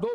2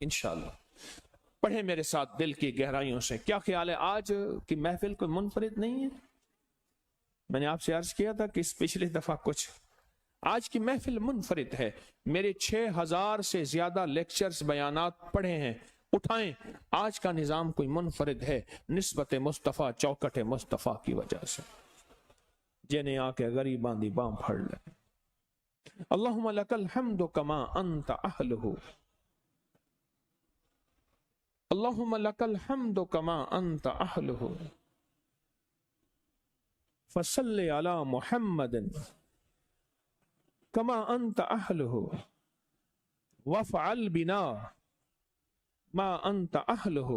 انشاءاللہ۔ پڑھیں میرے ساتھ دل کی گہرائیوں سے۔ کیا خیال ہے آج کی محفل کوئی منفرد نہیں ہے؟ میں نے آپ سے عرض کیا تھا کہ اس پچھلی دفعہ کچھ، آج کی محفل منفرد ہے۔ میرے 6000 سے زیادہ لیکچرز بیانات پڑھے ہیں، اٹھائیں، آج کا نظام کوئی منفرد ہے نسبت مصطفیٰ چوکٹ مصطفیٰ کی وجہ سے۔ جنہیں آ کے غریباں دی باں پھڑ لے۔ اللہم لک الحمد کما انت اہلہ، اللہم لک الحمد کما انت اہلہ، فصل علی محمد کما انت اہلہ، وافعل بنا ما انت اہلہ،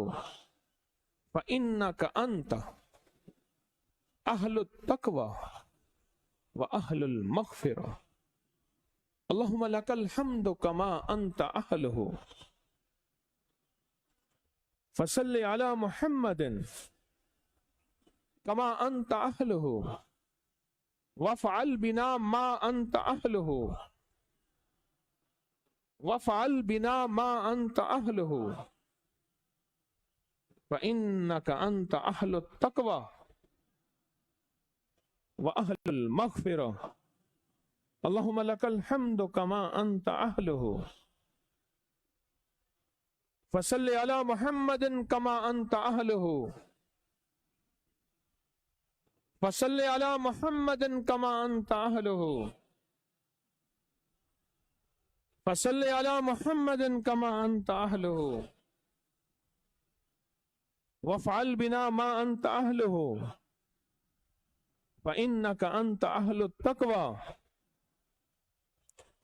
فانک انت اہل التقوی واہل المغفرہ۔ اللہم لک الحمد کما انت اہلہ، فصل علی محمد کما انت اہلہ، وافعل بنا ما انت اہلہ، وافعل بنا ما انت اہلہ، فانک انت اہل التقوی واہل المغفرہ۔ اللہم لک الحمد کما انت اہلہ، فصل علی محمد کما انت اہلہ، فصل علی محمد کما انت اہلہ، فصل علی محمد کما انت اہلہ، وافعل بنا ما انت اہلہ، فانک انت اہل التقوی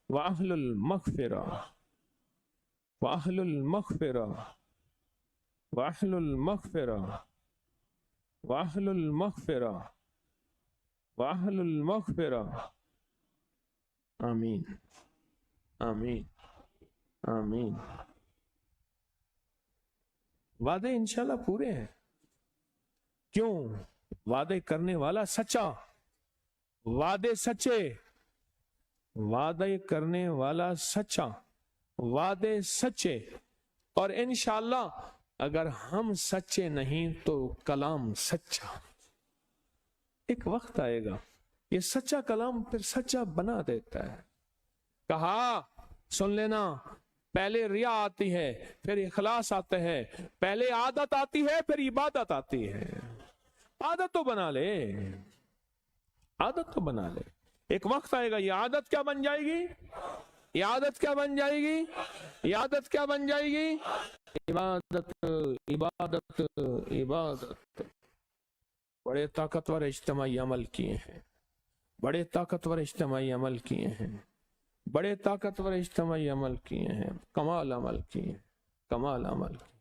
واہل المغفرہ، واہل المغفرہ، واہل المغفرہ، واہل المغفرہ، واہل المغفرہ۔ آمین آمین آمین۔ وعدے انشاءاللہ پورے ہیں، کیوں؟ وعدے کرنے والا سچا، وعدے سچے، وعدے کرنے والا سچا، وعدے سچے، اور انشاءاللہ اگر ہم سچے نہیں تو کلام سچا۔ ایک وقت آئے گا یہ سچا کلام پھر سچا بنا دیتا ہے۔ کہا سن لینا، پہلے ریا آتی ہے پھر اخلاص آتا ہے، پہلے عادت آتی ہے پھر عبادت آتی ہے۔ عادت تو بنا لے، عادت تو بنا لے، ایک وقت آئے گا یہ عادت کیا بن جائے گی؟ یہ عادت کیا بن جائے گی؟ یہ عادت کیا بن جائے گی؟ عبادت عبادت عبادت۔ بڑے طاقتور اجتماعی عمل کیے ہیں، بڑے طاقتور اجتماعی عمل کیے ہیں، بڑے طاقتور اجتماعی عمل کیے ہیں، کمال عمل کیے ہیں، کمال عمل کیے،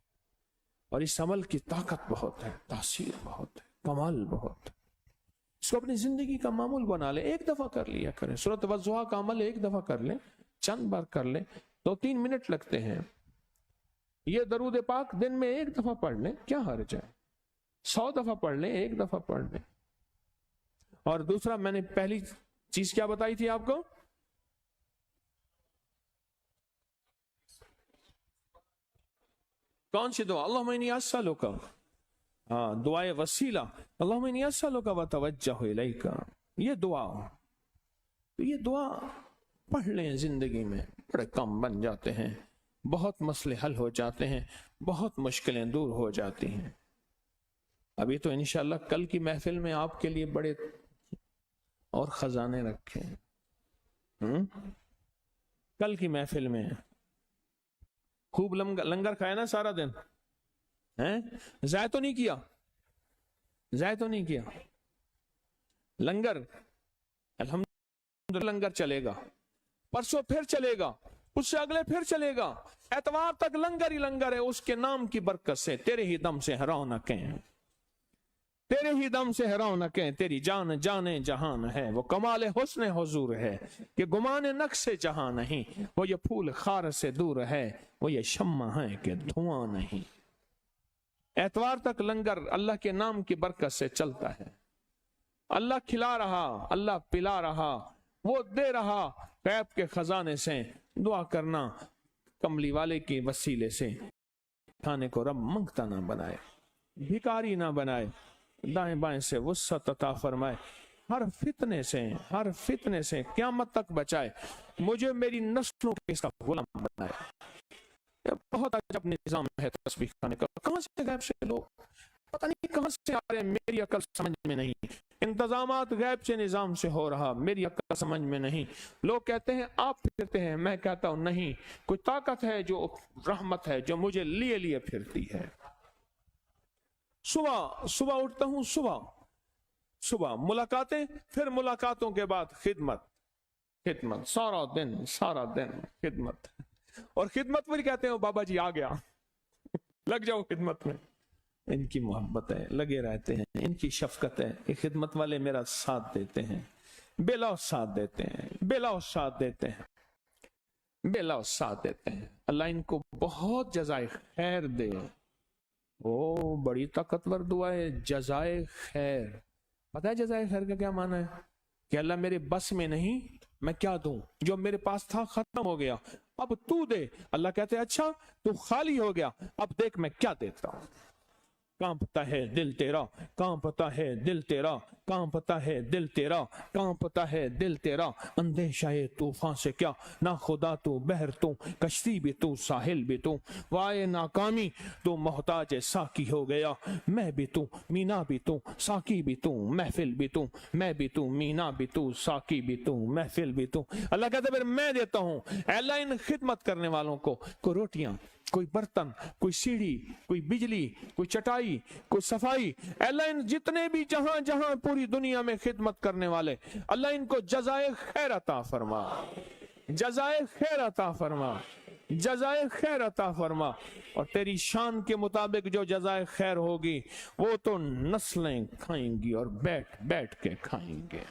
اور اس عمل کی طاقت بہت ہے، تاثیر بہت ہے، کمال بہت ہے۔ اس کو اپنی زندگی کا معمول بنا لیں، ایک دفعہ کر لیا کریں۔ سورۃ والضحیٰ کا عمل ایک دفعہ کر لیں، چند بار کر لیں، 2-3 منٹ لگتے ہیں۔ یہ درود پاک دن میں ایک دفعہ پڑھ لیں، کیا حرج ہے؟ 100 دفعہ پڑھ لیں، ایک دفعہ پڑھ لیں۔ اور دوسرا، میں نے پہلی چیز کیا بتائی تھی آپ کو؟ کون سی دعا؟ اللہم انی اسألک، دعائے وسیلہ، اللہم انی اسألک واتوجہ الیک، یہ دعا، یہ دعا پڑھ لیں زندگی میں، بڑے کم بن جاتے ہیں، بہت مسئلے حل ہو جاتے ہیں، بہت مشکلیں دور ہو جاتی ہیں۔ ابھی تو انشاءاللہ کل کی محفل میں آپ کے لیے بڑے اور خزانے رکھے ہیں۔ کل کی محفل میں خوب لنگر کھائے نا سارا دن، ضائع تو نہیں کیا؟ ضائع تو نہیں کیا لنگر؟ الحمدللہ لنگر چلے گا، پرسوں پھر چلے گا، اس سے اگلے پھر چلے گا، اتوار تک لنگر ہی لنگر ہے۔ اس کے نام کی برکت سے تیرے ہی دم سے رونقیں، تیرے ہی دم سے رونقیں، تیری جان جانے جہان ہے۔ وہ کمال حسن حضور ہے کہ گمان نقش جہاں نہیں، وہ یہ پھول خار سے دور ہے، وہ یہ شمع ہے کہ دھواں نہیں۔ اتوار تک لنگر اللہ کے نام کی برکت سے چلتا ہے۔ اللہ کھلا رہا، اللہ پلا رہا، وہ دے رہا غیب کے خزانے سے۔ دعا کرنا کملی والے کے وسیلے سے کھانے کو رب منگتا نہ بنائے، بھکاری نہ بنائے، دائیں بائیں سے وسعت عطا فرمائے، ہر فتنے سے قیامت تک بچائے، مجھے میری نسلوں کے اس کا غلام بنائے۔ یہ بہت عجب نظام ہے تسبیح کھانے کا، کہاں سے غیب سے لوگ پتہ نہیں کہاں سے آ رہے ہیں، میری عقل سمجھ میں نہیں، انتظامات غیب سے نظام سے ہو رہا، میری عقل سمجھ میں نہیں۔ لوگ کہتے ہیں آپ پھرتے ہیں، میں کہتا ہوں نہیں، کوئی طاقت ہے جو رحمت ہے جو مجھے لیے لیے پھرتی ہے۔ صبح اٹھتا ہوں، صبح ملاقاتیں، پھر ملاقاتوں کے بعد خدمت، سارا دن خدمت، اور خدمت پر کہتے ہیں بابا جی آ گیا، لگ جاؤ خدمت میں۔ ان کی محبت ہے، لگے رہتے ہیں، ان کی شفقت ہے کہ خدمت والے میرا ساتھ دیتے ہیں، بے لوث ساتھ دیتے ہیں۔ اللہ ان کو بہت جزائے خیر دے۔ او بڑی طاقتور دعا ہے، جزائے خیر۔ پتہ ہے جزائے خیر کا کیا معنی ہے؟ کہ اللہ میرے بس میں نہیں، میں کیا دوں، جو میرے پاس تھا ختم ہو گیا، اب تو دے۔ اللہ کہتے ہیں اچھا تو خالی ہو گیا، اب دیکھ میں کیا دیتا ہوں۔ کانپتا ہے دل تیرا، کانپتا ہے دل تیرا، کانپتا ہے دل تیرا، کانپتا ہے دل تیرا، اندیشہ طوفان سے کیا، نہ خدا تو بحر تو، کشتی بھی تو، ساحل بھی تو، وائے ناکامی تو محتاج ساکی ہو گیا، میں بھی تو، مینا بھی تو، ساکی بھی تو، محفل بھی تو، میں بھی تو، مینا بھی تو، ساکی بھی تو، محفل بھی تو۔ اللہ کہتا ہے پھر میں دیتا ہوں۔ اے اللہ ان خدمت کرنے والوں کو، کوئی روٹیاں، کوئی برتن، کوئی سیڑھی، کوئی بجلی، کوئی چٹائی، کوئی صفائی، اللہ ان جتنے بھی جہاں پوری دنیا میں خدمت کرنے والے، اللہ ان کو جزائے خیر عطا فرما، جزائے خیر عطا فرما، جزائے خیر عطا فرما۔ اور تیری شان کے مطابق جو جزائے خیر ہوگی وہ تو نسلیں کھائیں گی اور بیٹھ بیٹھ کے کھائیں گے۔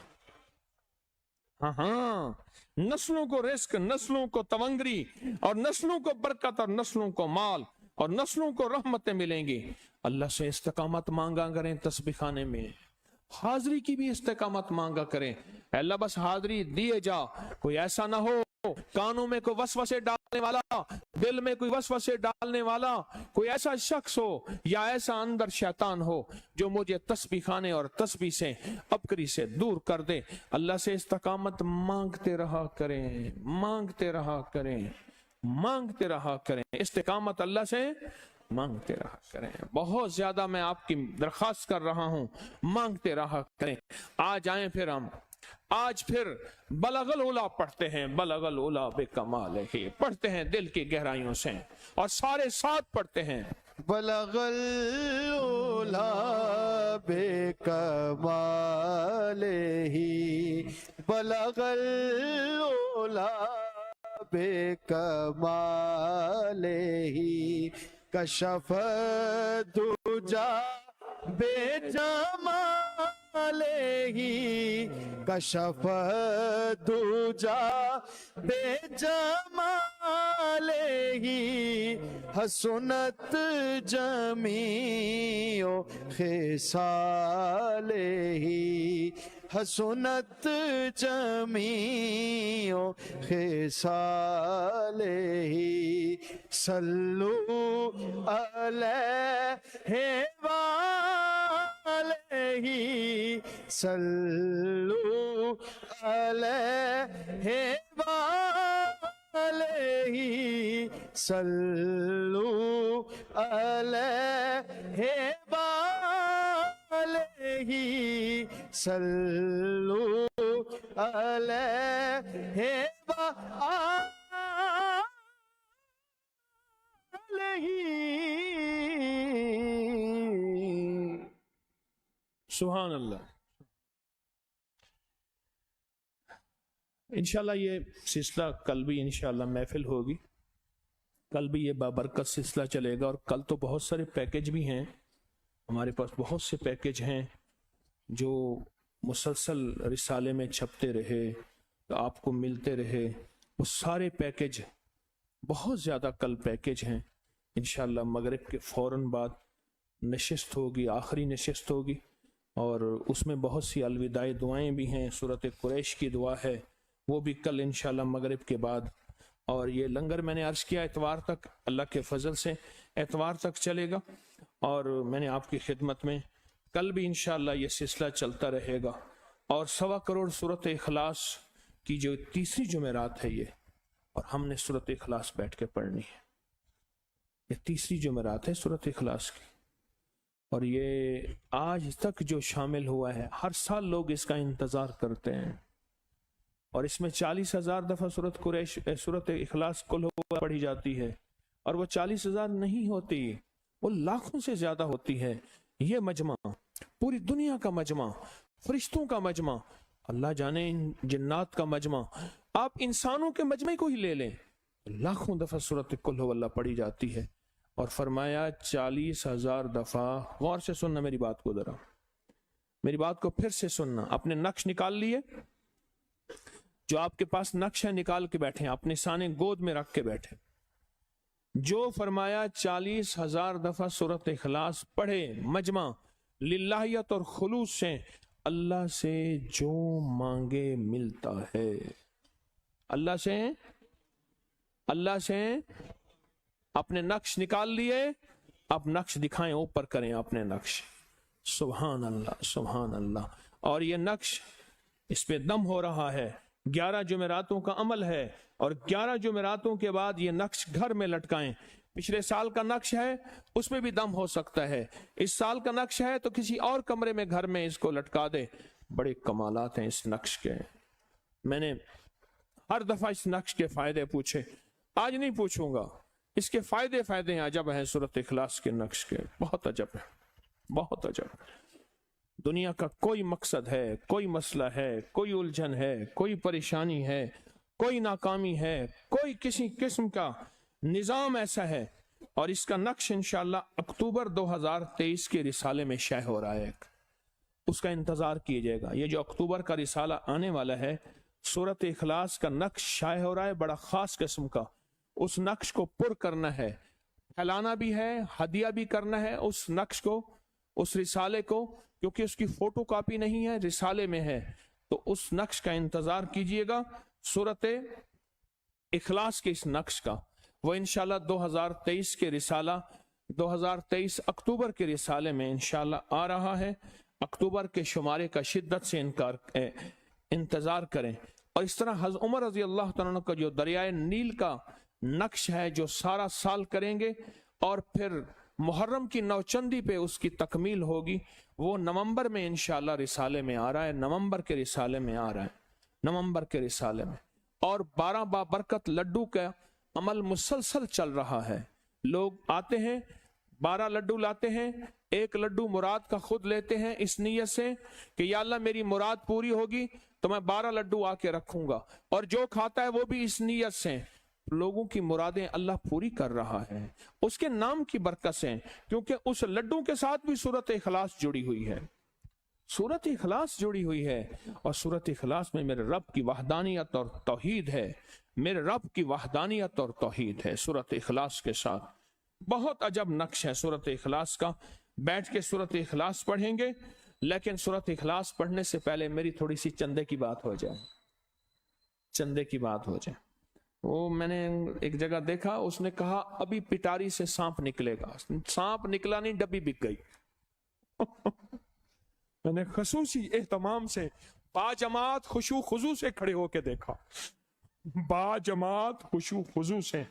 ہاں، نسلوں کو رزق، نسلوں کو تونگری، اور نسلوں کو برکت، اور نسلوں کو مال، اور نسلوں کو رحمتیں ملیں گی۔ اللہ سے استقامت مانگا کریں تسبیح خانے میں، حاضری کی بھی استقامت مانگا کریں۔ اے اللہ بس حاضری دیے جا، کوئی ایسا نہ ہو کانوں میں کوئی وسوسے ڈالنے والا، دل میں کوئی وسوسے ڈالنے والا کوئی ایسا شخص ہو یا ایسا اندر شیطان ہو جو مجھے تسبیح خانے اور تسبیح سے، ابکری سے دور کر دے۔ اللہ سے استقامت مانگتے رہا کریں، مانگتے رہا کریں، مانگتے رہا کریں، استقامت اللہ سے مانگتے رہا کریں۔ بہت زیادہ میں آپ کی درخواست کر رہا ہوں، مانگتے رہا کریں۔ آج آئیں پھر ہم آج پھر بلغ العلا پڑھتے ہیں، بلغ العلا بکمالہ، پڑھتے ہیں دل کی گہرائیوں سے اور سارے ساتھ پڑھتے ہیں۔ بلغ العلا بکمالہ، بلغ العلا بکمالہ، کشف الدجا بجمالہ، کشف الدجا بجمالہ، حسنت جمیع خصالہ، حسنت جمیع خصالہ، صلو علیہ وآلہ، صلو علیہ وآلہ، صلو علیہ وآلہ، صلو علیہ وآلہ۔ سبحان اللہ۔ انشاءاللہ یہ سلسلہ کل بھی انشاءاللہ محفل ہوگی، کل بھی یہ بابرکت سلسلہ چلے گا، اور کل تو بہت سارے پیکج بھی ہیں ہمارے پاس، بہت سے پیکج ہیں جو مسلسل رسالے میں چھپتے رہے، آپ کو ملتے رہے، وہ سارے پیکج، بہت زیادہ کل پیکج ہیں۔ انشاءاللہ مغرب کے فوراً بعد نشست ہوگی، آخری نشست ہوگی، اور اس میں بہت سی الوداعی دعائیں بھی ہیں، سورۃ قریش کی دعا ہے، وہ بھی کل انشاءاللہ مغرب کے بعد اور یہ لنگر میں نے عرض کیا اتوار تک اللہ کے فضل سے اتوار تک چلے گا، اور میں نے آپ کی خدمت میں کل بھی انشاءاللہ یہ سلسلہ چلتا رہے گا۔ اور 1.25 کروڑ سورۃ اخلاص کی جو تیسری جمعرات ہے یہ، اور ہم نے سورۃ اخلاص بیٹھ کے پڑھنی ہے، یہ تیسری جمعرات ہے سورۃ اخلاص کی، اور یہ آج تک جو شامل ہوا ہے ہر سال لوگ اس کا انتظار کرتے ہیں، اور اس میں 40,000 دفعہ سورۃ اخلاص کل پڑھی جاتی ہے، اور وہ 40,000 نہیں ہوتی، وہ لاکھوں سے زیادہ ہوتی ہے۔ یہ مجمع پوری دنیا کا مجمع، فرشتوں کا مجمع، اللہ جانے جنات کا مجمع، آپ انسانوں کے مجمع کو ہی لے لیں، لاکھوں دفعہ سورۃ کل ہو اللہ پڑھی جاتی ہے، اور فرمایا 40,000 دفعہ۔ غور سے سننا میری بات کو، ذرا میری بات کو پھر سے سننا، اپنے نقش نکال لیے، جو آپ کے پاس نقش ہے نکال کے بیٹھے، اپنے سانے گود میں رکھ کے بیٹھے۔ جو فرمایا 40,000 دفعہ سورۃ اخلاص پڑھے مجمع للہیت اور خلوص سے، اللہ سے جو مانگے ملتا ہے۔ اللہ سے اپنے نقش نکال لیے، اب نقش دکھائیں، اوپر کریں اپنے نقش، سبحان اللہ سبحان اللہ۔ اور یہ نقش اس پہ دم ہو رہا ہے، 11 جمعراتوں کا عمل ہے، اور 11 جمعراتوں کے بعد یہ نقش گھر میں لٹکائیں۔ پچھلے سال کا نقش ہے اس میں بھی دم ہو سکتا ہے، اس سال کا نقش ہے تو کسی اور کمرے میں گھر میں اس کو لٹکا دے۔ بڑے کمالات ہیں اس نقش کے، میں نے ہر دفعہ اس نقش کے فائدے پوچھے، آج نہیں پوچھوں گا، اس کے فائدے عجب ہیں سورۃ اخلاص کے نقش کے، بہت عجب ہے، بہت عجب۔ دنیا کا کوئی مقصد ہے، کوئی مسئلہ ہے، کوئی الجھن ہے، کوئی پریشانی ہے، کوئی ناکامی ہے، کوئی کسی قسم کا نظام ایسا ہے، اور اس کا نقش انشاءاللہ اکتوبر 2023 کے رسالے میں شائع ہو رہا ہے، اس کا انتظار کیجئے گا۔ یہ جو اکتوبر کا رسالہ آنے والا ہے، سورۃ اخلاص کا نقش شائع ہو رہا ہے، بڑا خاص قسم کا، اس نقش کو پر کرنا ہے، پھیلانا بھی ہے، ہدیہ بھی کرنا ہے اس نقش کو، اس رسالے کو، کیونکہ اس کی فوٹو کاپی نہیں ہے، رسالے میں ہے، تو اس نقش کا انتظار کیجئے گا، سورۃ اخلاص کے اس نقش کا۔ وہ انشاءاللہ 2023 کے رسالہ 2023 اکتوبر کے رسالے میں انشاءاللہ آ رہا ہے۔ اکتوبر کے شمارے کا شدت سے انتظار کریں۔ اور اس طرح حضرت عمر رضی اللہ تعالیٰ عنہ کا جو دریائے نیل کا نقش ہے جو سارا سال کریں گے، اور پھر محرم کی نوچندی پہ اس کی تکمیل ہوگی، وہ نومبر میں انشاءاللہ رسالے میں آ رہا ہے، نومبر کے رسالے میں آ رہا ہے، نومبر کے رسالے میں۔ اور 12 بابرکت لڈو کا عمل مسلسل چل رہا ہے، لوگ آتے ہیں 12 لڈو لاتے ہیں، ایک لڈو مراد کا خود لیتے ہیں اس نیت سے کہ یا اللہ میری مراد پوری ہوگی تو میں 12 لڈو آ کے رکھوں گا، اور جو کھاتا ہے وہ بھی اس نیت سے، لوگوں کی مرادیں اللہ پوری کر رہا ہے اس کے نام کی برکت سے، کیونکہ اس لڈو کے ساتھ بھی سورۃ اخلاص جڑی ہوئی ہے، سورۃ اخلاص جڑی ہوئی ہے، اور سورۃ اخلاص میں میرے رب کی وحدانیت اور توحید ہے، میرے رب کی وحدانیت اور توحید ہے سورۃ اخلاص کے ساتھ۔ بہت عجب نقش ہے سورۃ اخلاص کا، بیٹھ کے سورۃ اخلاص پڑھیں گے، لیکن سورۃ اخلاص پڑھنے سے پہلے میری تھوڑی سی چندے کی بات ہو جائے، چندے کی بات ہو جائے۔ وہ میں نے ایک جگہ دیکھا، اس نے کہا ابھی پٹاری سے سانپ نکلے گا، سانپ نکلا نہیں، ڈبی بک گئی۔ میں نے خصوصی اہتمام سے باجماعت خشوع خضوع سے کھڑے ہو کے دیکھا، باجماعت خشوع خضوع سے،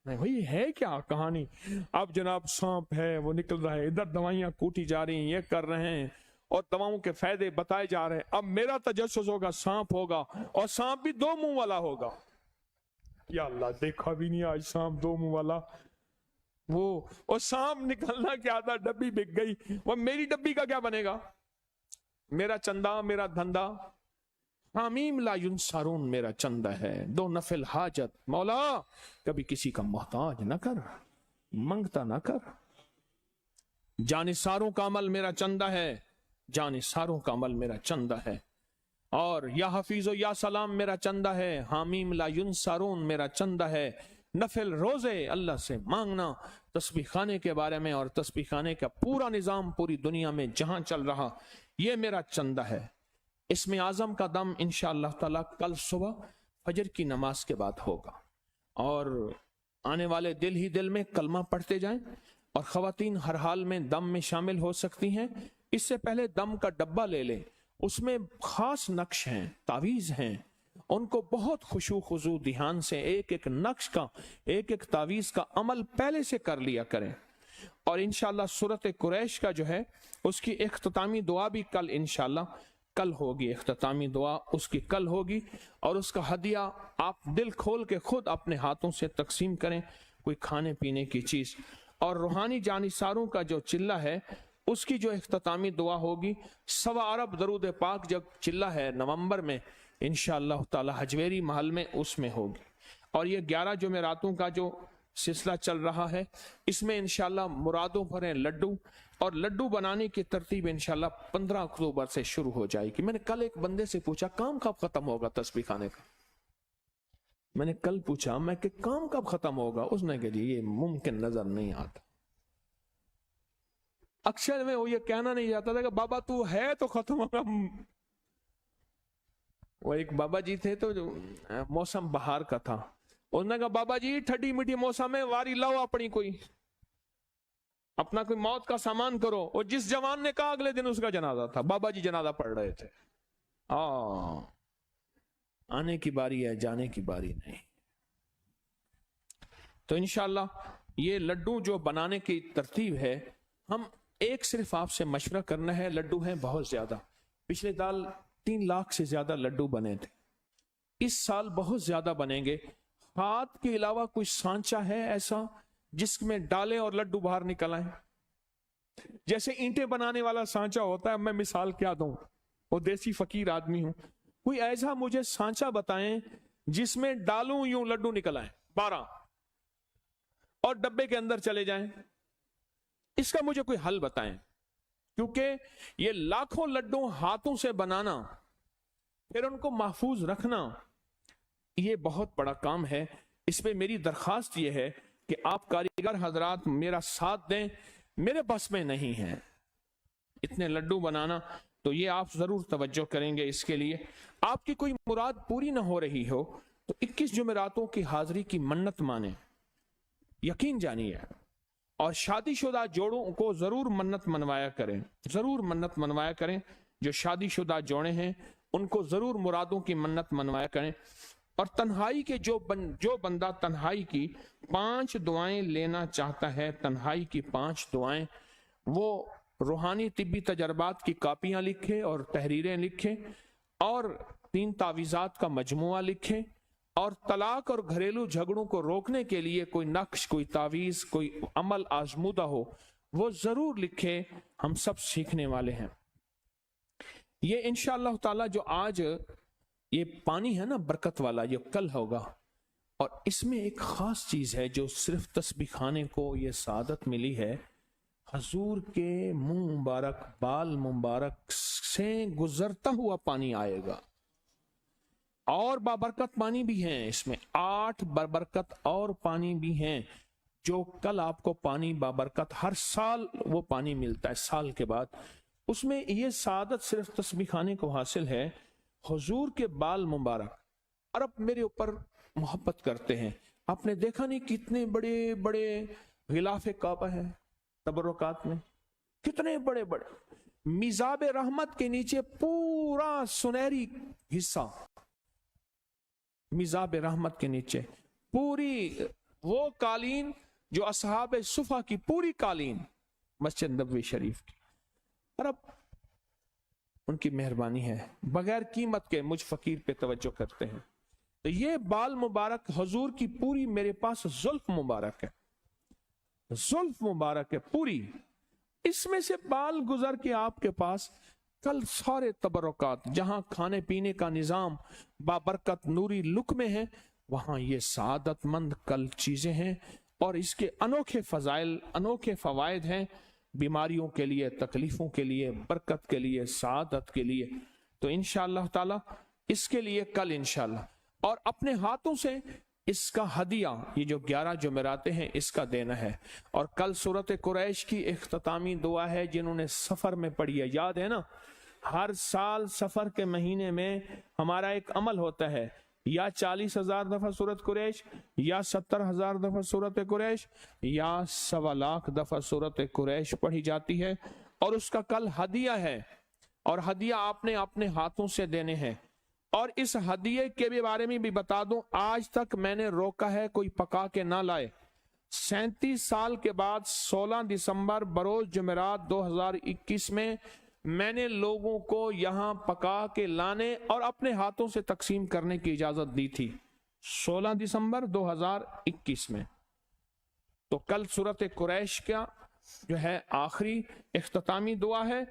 وہی ہے کیا کہانی؟ اب جناب سانپ ہے، وہ نکل رہا ہے، ادھر دوائیاں کوٹی جا رہی ہیں، یہ کر رہے ہیں، اور دواؤں کے فائدے بتائے جا رہے ہیں۔ اب میرا تجسس ہوگا سانپ ہوگا، اور سانپ بھی 2 منہ والا ہوگا۔ یا اللہ، دیکھا بھی نہیں آج سانپ 2 منہ والا، وہ اور سانپ نکلنا کیا تھا، ڈبی بک گئی، وہ میری ڈبی کا کیا بنے گا؟ میرا چندہ، میرا دھندا، حامیم لا ینصرون میرا چندہ ہے، 2 نفل حاجت، مولا کبھی کسی کا محتاج نہ کر، منگتا نہ کر، جانثاروں کا عمل میرا چندہ ہے، جانثاروں کا عمل میرا چندہ ہے، اور یا حفیظ و یا سلام میرا چندہ ہے، حامیم لا ینصرون میرا چندہ ہے، نفل روزے اللہ سے مانگنا، تسبیح خانے کے بارے میں، اور تسبیح خانے کا پورا نظام پوری دنیا میں جہاں چل رہا، یہ میرا چندہ ہے۔ اسم اعظم کا دم انشاءاللہ تعالی کل صبح فجر کی نماز کے بعد ہوگا، اور آنے والے دل ہی دل میں کلمہ پڑھتے جائیں، اور خواتین ہر حال میں دم میں شامل ہو سکتی ہیں۔ اس سے پہلے دم کا ڈبہ لے لیں، اس میں خاص نقش ہیں، تعویذ ہیں، ان کو بہت خشوع خضوع دھیان سے ایک ایک نقش کا، ایک ایک تعویذ کا عمل پہلے سے کر لیا کریں۔ اور انشاءاللہ سورۃ قریش کا جو ہے اس کی اختتامی دعا بھی کل انشاءاللہ کل ہوگی، اختتامی دعا اس کی کل ہوگی، اور اس کا ہدیہ آپ دل کھول کے خود اپنے ہاتھوں سے تقسیم کریں، کوئی کھانے پینے کی چیز۔ اور روحانی جانثاروں کا جو چلہ ہے اس کی جو اختتامی دعا ہوگی، 1.25 ارب درود پاک جب چلہ ہے نومبر میں انشاءاللہ تعالی حجویری محل میں، اس میں ہوگی۔ اور یہ 11 جمعراتوں کا جو سلسلہ چل رہا ہے، اس میں انشاءاللہ مرادوں بھریں لڈو، اور لڈو بنانے کی ترتیب انشاءاللہ 15 اکتوبر سے شروع ہو جائے گی۔ میں نے کل ایک بندے سے پوچھا کام کب ختم ہوگا تسبیح خانے کا، میں نے کل پوچھا میں کہ کام کب ختم ہوگا، اس نے کہا یہ ممکن نظر نہیں آتا۔ اکثر میں وہ یہ کہنا نہیں جاتا تھا کہ بابا تو ہے تو ختم ہوگا۔ وہ ایک بابا جی تھے تو موسم بہار کا تھا، انہوں نے کہا بابا جی ٹھڈی میٹھی موسم میں واری لاؤ اپنی کوئی اپنا کوئی موت کا سامان کرو، اور جس جوان نے کہا اگلے دن اس کا جنازہ تھا، بابا جی جنازہ پڑھ رہے تھے۔ آنے کی باری ہے، جانے کی باری نہیں۔ تو انشاءاللہ یہ لڈو جو بنانے کی ترتیب ہے، ہم ایک صرف آپ سے مشورہ کرنا ہے، لڈو ہیں بہت زیادہ، پچھلے سال 3 لاکھ سے زیادہ لڈو بنے تھے، اس سال بہت زیادہ بنیں گے۔ ہاتھ کے علاوہ کوئی سانچہ ہے ایسا جس میں ڈالیں اور لڈو باہر نکل آئیں؟ جیسے اینٹیں بنانے والا سانچہ ہوتا ہے، میں مثال کیا دوں، وہ دیسی فقیر آدمی ہوں، کوئی ایسا مجھے سانچہ بتائیں جس میں ڈالوں یوں لڈو نکل آئیں 12 اور ڈبے کے اندر چلے جائیں، اس کا مجھے کوئی حل بتائیں، کیونکہ یہ لاکھوں لڈو ہاتھوں سے بنانا پھر ان کو محفوظ رکھنا یہ بہت بڑا کام ہے۔ اس میں میری درخواست یہ ہے کہ آپ کاریگر حضرات میرا ساتھ دیں، میرے بس میں نہیں ہے اتنے لڈو بنانا، تو یہ آپ ضرور توجہ کریں گے۔ اس کے لیے آپ کی کوئی مراد پوری نہ ہو رہی ہو تو 21 جمعراتوں کی حاضری کی منت مانیں، یقین جانیے، اور شادی شدہ جوڑوں کو ضرور منت منوایا کریں، ضرور منت منوایا کریں، جو شادی شدہ جوڑے ہیں ان کو ضرور مرادوں کی منت منوایا کریں۔ اور تنہائی کے جو بندہ تنہائی کی 5 دعائیں لینا چاہتا ہے، تنہائی کی 5 دعائیں، وہ روحانی طبی تجربات کی کاپیاں لکھے اور تحریریں لکھے، اور 3 تعویذات کا مجموعہ لکھے، اور طلاق اور گھریلو جھگڑوں کو روکنے کے لیے کوئی نقش، کوئی تعویذ، کوئی عمل آزمودہ ہو وہ ضرور لکھے، ہم سب سیکھنے والے ہیں۔ یہ انشاءاللہ تعالی جو آج یہ پانی ہے نا برکت والا، یہ کل ہوگا، اور اس میں ایک خاص چیز ہے جو صرف تسبیح خانے کو یہ سعادت ملی ہے، حضور کے منہ مبارک، بال مبارک سے گزرتا ہوا پانی آئے گا، اور بابرکت پانی بھی ہیں، اس میں 8 بابرکت اور پانی بھی ہیں، جو کل آپ کو پانی بابرکت ہر سال وہ پانی ملتا ہے سال کے بعد۔ اس میں یہ سعادت صرف تسبیح خانے کو حاصل ہے، حضور کے بال مبارک، اور اب میرے اوپر محبت کرتے ہیں، آپ نے دیکھا نہیں کتنے بڑے بڑے غلاف کعبہ ہیں تبرکات میں، کتنے بڑے بڑے، میزاب رحمت کے نیچے پورا سنہری حصہ، میزاب رحمت کے نیچے پوری وہ قالین جو اصحاب صفا کی پوری قالین مسجد نبوی شریف کی، اور اب ان کی مہربانی ہے، بغیر قیمت کے مجھ فقیر پہ توجہ کرتے ہیں۔ تو یہ بال مبارک حضور کی پوری میرے پاس زلف مبارک ہے، زلف مبارک ہے پوری، اس میں سے بال گزر کے آپ کے پاس کل سارے تبرکات، جہاں کھانے پینے کا نظام بابرکت نوری لک میں ہے، وہاں یہ سعادت مند کل چیزیں ہیں، اور اس کے انوکھے فضائل، انوکھے فوائد ہیں، بیماریوں کے لیے، تکلیفوں کے لیے، برکت کے لیے، سعادت کے لیے۔ تو انشاءاللہ تعالی اس کے لیے کل انشاءاللہ، اور اپنے ہاتھوں سے اس کا ہدیہ، یہ جو 11 جمعراتیں ہیں اس کا دینا ہے۔ اور کل سورۃ قریش کی اختتامی دعا ہے، جنہوں نے سفر میں پڑھی ہے، یاد ہے نا، ہر سال سفر کے مہینے میں ہمارا ایک عمل ہوتا ہے یا 40,000 دفعہ سورت قریش، یا 70,000 دفعہ سورت قریش، یا 1.25 دفعہ سورت قریش پڑھی جاتی ہے، اور اس کا کل ہدیہ ہے، اور ہدیہ آپ نے اپنے ہاتھوں سے دینے ہیں۔ اور اس ہدیے کے بارے میں بھی بتا دوں، آج تک میں نے روکا ہے کوئی پکا کے نہ لائے۔ 37 سال کے بعد 16 دسمبر بروز جمعرات 2021 میں نے لوگوں کو یہاں پکا کے لانے اور اپنے ہاتھوں سے تقسیم کرنے کی اجازت دی تھی، 16 دسمبر 2021 میں۔ تو کل سورت قریش کا جو ہے آخری اختتامی دعا ہے،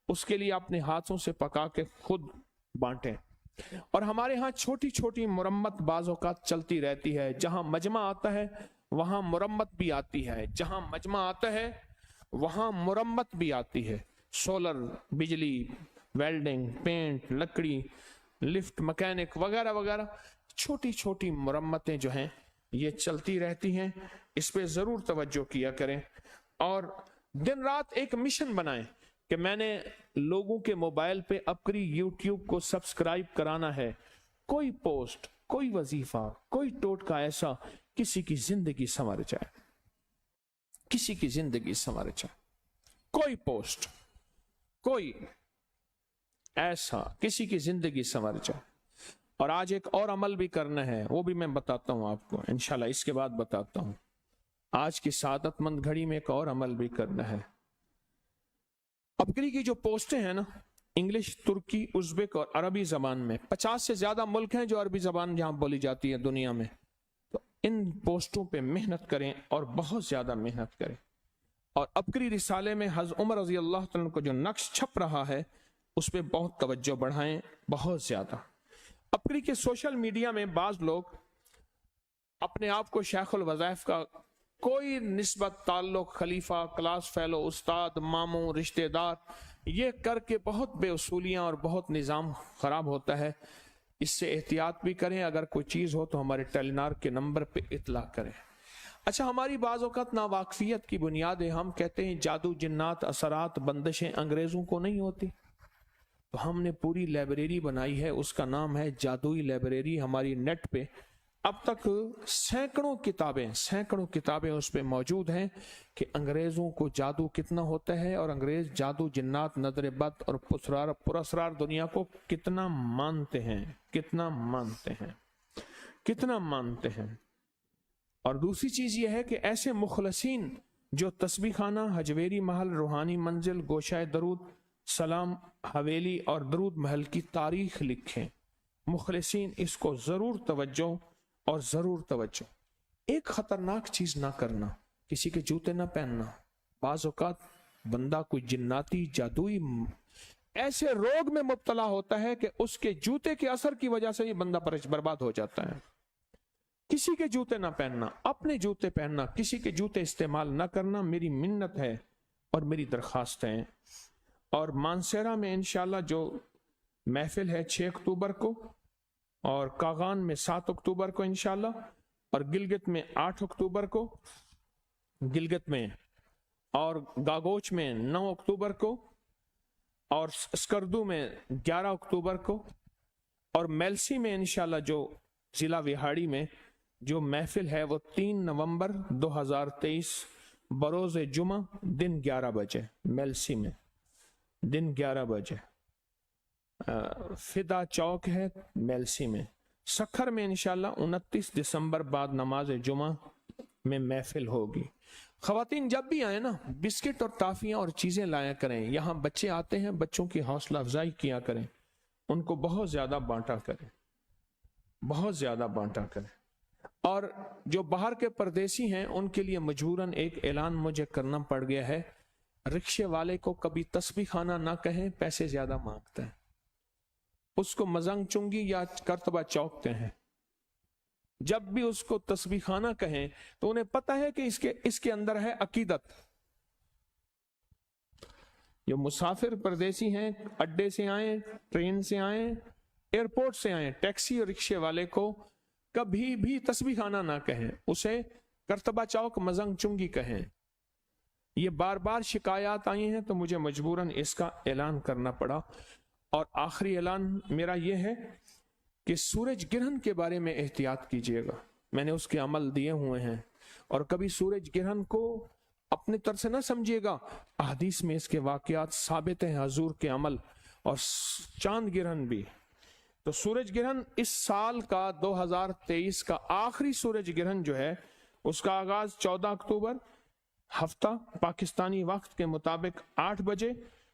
اس کے لیے اپنے ہاتھوں سے پکا کے خود بانٹیں۔ اور ہمارے ہاں چھوٹی چھوٹی مرمت بعض اوقات چلتی رہتی ہے، جہاں مجمع آتا ہے وہاں مرمت بھی آتی ہے، جہاں مجمع آتا ہے وہاں مرمت بھی آتی ہے، سولر، بجلی، ویلڈنگ، پینٹ، لکڑی، لفٹ مکینک وغیرہ وغیرہ، چھوٹی چھوٹی مرمتیں جو ہیں یہ چلتی رہتی ہیں، اس پہ ضرور توجہ کیا کریں۔ اور دن رات ایک مشن بنائیں کہ میں نے لوگوں کے موبائل پہ اپنی یوٹیوب کو سبسکرائب کرانا ہے، کوئی پوسٹ، کوئی وظیفہ، کوئی ٹوٹکا ایسا کسی کی زندگی سنور جائے، کسی کی زندگی سنور جائے، کوئی پوسٹ، کوئی ایسا کسی کی زندگی سنور جائے۔ اور آج ایک اور عمل بھی کرنا ہے، وہ بھی میں بتاتا ہوں آپ کو انشاءاللہ، اس کے بعد بتاتا ہوں۔ آج کی سعادت مند گھڑی میں ایک اور عمل بھی کرنا ہے۔ اپگری کی جو پوسٹیں ہیں نا، انگلش، ترکی، ازبک اور عربی زبان میں 50 سے زیادہ ملک ہیں جو عربی زبان جہاں بولی جاتی ہے دنیا میں، تو ان پوسٹوں پہ محنت کریں اور بہت زیادہ محنت کریں۔ اور اپگری رسالے میں حضرت عمر رضی اللہ تعالیٰ کو جو نقش چھپ رہا ہے اس پہ بہت توجہ بڑھائیں، بہت زیادہ۔ اپگری کے سوشل میڈیا میں بعض لوگ اپنے آپ کو شیخ الوظائف کا کوئی نسبت، تعلق، خلیفہ، کلاس فیلو، استاد، ماموں، رشتہ دار، یہ کر کے بہت بے اصولیاں اور بہت نظام خراب ہوتا ہے۔ اس سے احتیاط بھی کریں، اگر کوئی چیز ہو تو ہمارے ٹیلی کے نمبر پہ اطلاع کریں۔ اچھا، ہماری بعض اوقات ناواقفیت کی بنیاد ہے، ہم کہتے ہیں جادو، جنات، اثرات، بندشیں انگریزوں کو نہیں ہوتی، تو ہم نے پوری لائبریری بنائی ہے، اس کا نام ہے جادوئی لائبریری۔ ہماری نیٹ پہ اب تک سینکڑوں کتابیں اس پہ موجود ہیں کہ انگریزوں کو جادو کتنا ہوتا ہے، اور انگریز جادو، جنات، نظر بد اور پراسرار دنیا کو کتنا مانتے ہیں، کتنا مانتے ہیں۔ اور دوسری چیز یہ ہے کہ ایسے مخلصین جو تسبیح خانہ، حجویری محل، روحانی منزل، گوشہ درود، سلام حویلی اور درود محل کی تاریخ لکھیں، مخلصین اس کو ضرور توجہ اور ضرور توجہ۔ ایک خطرناک چیز نہ کرنا، کسی کے جوتے نہ پہننا۔ بعض اوقات بندہ کوئی جناتی، جادوئی ایسے روگ میں مبتلا ہوتا ہے کہ اس کے جوتے کے اثر کی وجہ سے یہ بندہ برباد ہو جاتا ہے۔ کسی کے جوتے نہ پہننا، اپنے جوتے پہننا، کسی کے جوتے استعمال نہ کرنا میری منت ہے اور میری درخواست ہے۔ اور مانسیرا میں انشاءاللہ جو محفل ہے 6 اکتوبر کو، اور کاغان میں 7 اکتوبر کو انشاءاللہ، اور گلگت میں 8 اکتوبر کو، گلگت میں، اور گاگوچ میں 9 اکتوبر کو، اور اسکردو میں 11 اکتوبر کو، اور میلسی میں انشاءاللہ جو ضلع وہاڑی میں جو محفل ہے وہ 3 نومبر 2023 بروز جمعہ دن 11 بجے، میلسی میں دن 11 بجے، فدا چوک ہے میلسی میں۔ سکھر میں انشاءاللہ 29 دسمبر بعد نماز جمعہ میں محفل ہوگی۔ خواتین جب بھی آئیں نا، بسکٹ اور ٹافیاں اور چیزیں لایا کریں۔ یہاں بچے آتے ہیں، بچوں کی حوصلہ افزائی کیا کریں، ان کو بہت زیادہ بانٹا کریں، بہت زیادہ بانٹا کریں۔ اور جو باہر کے پردیسی ہیں ان کے لیے مجبوراً ایک اعلان مجھے کرنا پڑ گیا ہے، رکشے والے کو کبھی تسبیح خانہ نہ کہیں، پیسے زیادہ مانگتا ہے، اس کو مزنگ چنگی یا کرتبہ چوکتے ہیں۔ جب بھی اس کو تسبیح خانہ کہیں تو انہیں پتہ ہے کہ اس کے اندر ہے عقیدت۔ جو مسافر پردیسی ہیں، اڈے سے آئیں، ٹرین سے آئیں، ایئرپورٹ سے آئیں، ٹیکسی اور رکشے والے کو کبھی بھی تسبیح خانہ نہ کہیں، اسے کرتبہ چوک، مزنگ چنگی کہیں۔ یہ بار بار شکایات آئی ہیں تو مجھے مجبوراً اس کا اعلان کرنا پڑا۔ اور آخری اعلان میرا یہ ہے کہ سورج گرہن کے بارے میں احتیاط کیجیے گا. میں نے اس کے عمل دیے ہوئے ہیں، اور کبھی سورج گرہن کو اپنی طرف سے نہ سمجھیے گا. احادیث میں اس کے واقعات ثابت ہیں، حضور کے عمل. اور چاند گرہن بھی. تو سورج گرہن اس سال کا 2023 کا آخری سورج گرہن جو ہے، اس کا آغاز 14 اکتوبر ہفتہ پاکستانی وقت کے مطابق 8 بجے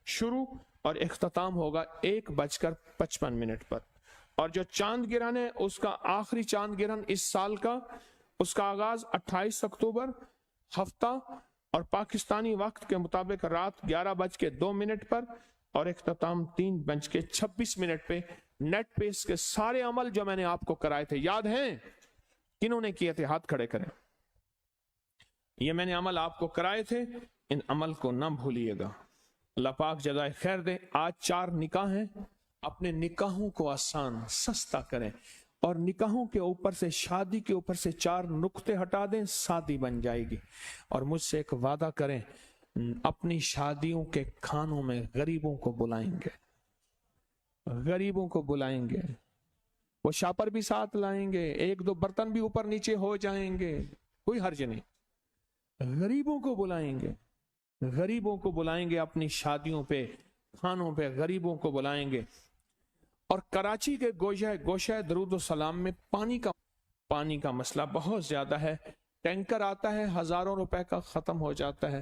شروع اور اختتام ہوگا 1:55 پر. اور جو چاند گرہن ہے، اس کا آخری چاند گرہن اس سال کا، اس کا آغاز 28 اکتوبر ہفتہ اور پاکستانی وقت کے مطابق رات 11:02 پر اور اختتام 3:26 پہ. نیٹ پہ اس کے سارے عمل جو میں نے آپ کو کرائے تھے یاد ہیں؟ کنہوں نے کیے تھے؟ ہاتھ کھڑے کریں. یہ میں نے عمل آپ کو کرائے تھے، ان عمل کو نہ بھولیے گا. اللہ پاک جزائے خیر دے. آج 4 نکاح ہیں. اپنے نکاحوں کو آسان سستا کریں، اور نکاحوں کے اوپر سے، شادی کے اوپر سے 4 نقطے ہٹا دیں، شادی بن جائے گی. اور مجھ سے ایک وعدہ کریں، اپنی شادیوں کے کھانوں میں غریبوں کو بلائیں گے. غریبوں کو بلائیں گے. وہ شاپر بھی ساتھ لائیں گے، 1-2 برتن بھی اوپر نیچے ہو جائیں گے، کوئی حرج نہیں. غریبوں کو بلائیں گے. غریبوں کو بلائیں گے اپنی شادیوں پہ، کھانوں پہ غریبوں کو بلائیں گے. اور کراچی کے گوشہ درود و سلام میں پانی کا مسئلہ بہت زیادہ ہے. ٹینکر آتا ہے، ہزاروں روپے کا ختم ہو جاتا ہے.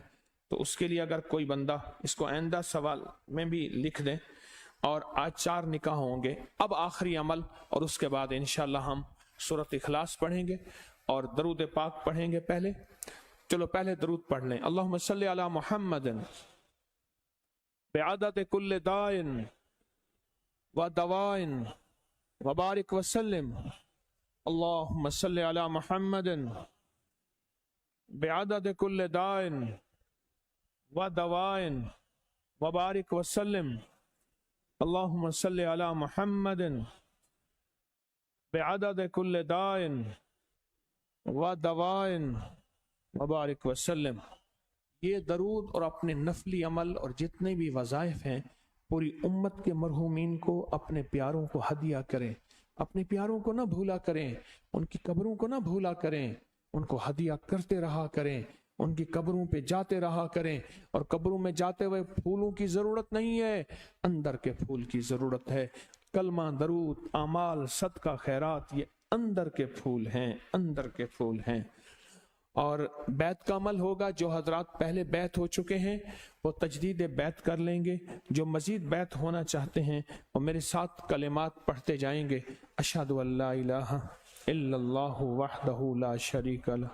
تو اس کے لیے اگر کوئی بندہ اس کو آئندہ سوال میں بھی لکھ دیں. اور آج 4 نکاح ہوں گے. اب آخری عمل، اور اس کے بعد انشاءاللہ ہم سورۃ اخلاص پڑھیں گے اور درود پاک پڑھیں گے. چلو پہلے درود پڑھ لیں. اللہم صلی علی محمد بعدد کل دائن و دوائن وبارک وسلم. اللہم صلی علی محمد بعدد کل دائن و دوائن وبارک وسلم. اللہم صلی علی محمد بعدد کل دائن و دوائن وبارک وسلم. یہ درود اور اپنے نفلی عمل اور جتنے بھی وظائف ہیں پوری امت کے مرحومین کو، اپنے پیاروں کو ہدیہ کریں. اپنے پیاروں کو نہ بھولا کریں، ان کی قبروں کو نہ بھولا کریں، ان کو ہدیہ کرتے رہا کریں. ان کی قبروں پہ جاتے رہا کریں. اور قبروں میں جاتے ہوئے پھولوں کی ضرورت نہیں ہے، اندر کے پھول کی ضرورت ہے. کلمہ، درود، اعمال، صدقہ، خیرات، یہ اندر کے پھول ہیں، اندر کے پھول ہیں. اور بیعت کا عمل ہوگا. جو حضرات پہلے بیعت ہو چکے ہیں وہ تجدید بیعت کر لیں گے. جو مزید بیعت ہونا چاہتے ہیں وہ میرے ساتھ کلمات پڑھتے جائیں گے. اشہد ان لا الہ الا اللہ وحدہ لا شریک لہ